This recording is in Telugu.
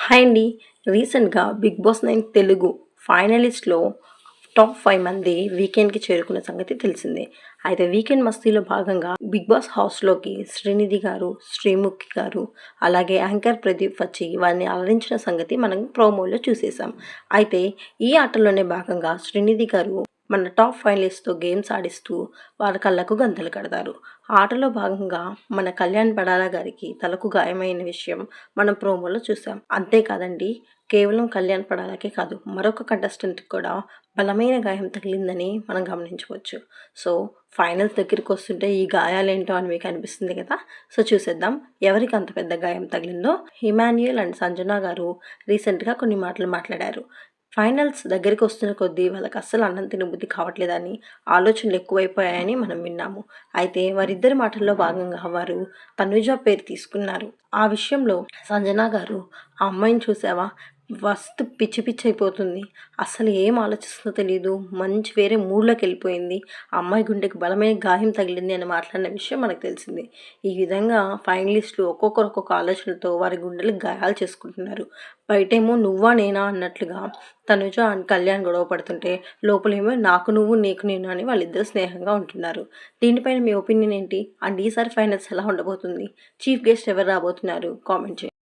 హాయ్ అండి. రీసెంట్‌గా 'బిగ్ బాస్ 9' తెలుగు ఫైనలిస్ట్‌లో టాప్ 5 మంది వీకెండ్‌కి చేరుకున్న సంగతి తెలిసిందే. అయితే వీకెండ్ మస్తీలో భాగంగా 'బిగ్ బాస్' హౌస్‌లోకి శ్రీనిధి గారు, శ్రీముఖి గారు, అలాగే యాంకర్ ప్రదీప్ వచ్చి వారిని అలరించిన సంగతి మనం ప్రోమోలో చూసేసాం. అయితే ఈ ఆటలోనే భాగంగా శ్రీనిధి గారు మన టాప్ ఫైనలిస్ట్‌తో గేమ్స్ ఆడిస్తూ వారి కళ్ళకు గంతలు కడతారు. ఆటలో భాగంగా మన కళ్యాణ్ పడాలా గారికి తలకు గాయమైన విషయం మనం ప్రోమోలో చూసాం. అంతేకాదండి, కేవలం కళ్యాణ్ పడాలకే కాదు, మరొక కంటెస్టెంట్‌కి కూడా బలమైన గాయం తగిలిందని మనం గమనించవచ్చు. సో, ఫైనల్స్ దగ్గరికి వస్తుంటే ఈ గాయాలేంటో అని మీకు అనిపిస్తుంది కదా! సో, చూసేద్దాం ఎవరికి అంత పెద్ద గాయం తగిలిందో. ఇమాన్యుయల్ అండ్ సంజన గారు రీసెంట్‌గా కొన్ని మాటలు మాట్లాడారు. ఫైనల్స్ దగ్గరికి వస్తున్న కొద్దీ వాళ్ళకి అస్సలు అన్నం తినబుద్ధి కావట్లేదని, ఆలోచనలు ఎక్కువైపోయాయని మనం విన్నాము. అయితే వారిద్దరి మాటల్లో భాగంగా వారు తనుజ పేరు తీసుకున్నారు. ఆ విషయంలో సంజన గారు, "ఆ అమ్మాయిని చూసావా? మస్తు పిచ్చి పిచ్చి అయిపోతుంది. అస్సలు ఏం ఆలోచిస్తుందో తెలీదు. మంచి వేరే మూడ్‌లోకి వెళ్ళిపోయింది. ఆ అమ్మాయి గుండెకి బలమైన గాయం తగిలింది" అని మాట్లాడిన విషయం మనకు తెలిసిందే. ఈ విధంగా ఫైనలిస్టులు ఒక్కొక్కరు ఒక్కొక్క ఆలోచనలతో వారి గుండెలకు గాయాలు చేసుకుంటున్నారు. బయటేమో నువ్వా నేనా అన్నట్లుగా తనుజ అండ్ కళ్యాణ్ గొడవ పడుతుంటే, లోపలేమో నాకు నువ్వు నీకు నేను అని వాళ్ళిద్దరూ స్నేహంగా ఉంటున్నారు. దీనిపైన మీ ఒపీనియన్ ఏంటి? అండ్ ఈసారి ఫైనల్స్ ఎలా ఉండబోతుంది? చీఫ్ గెస్ట్ ఎవరు రాబోతున్నారు? కామెంట్ చేయండి.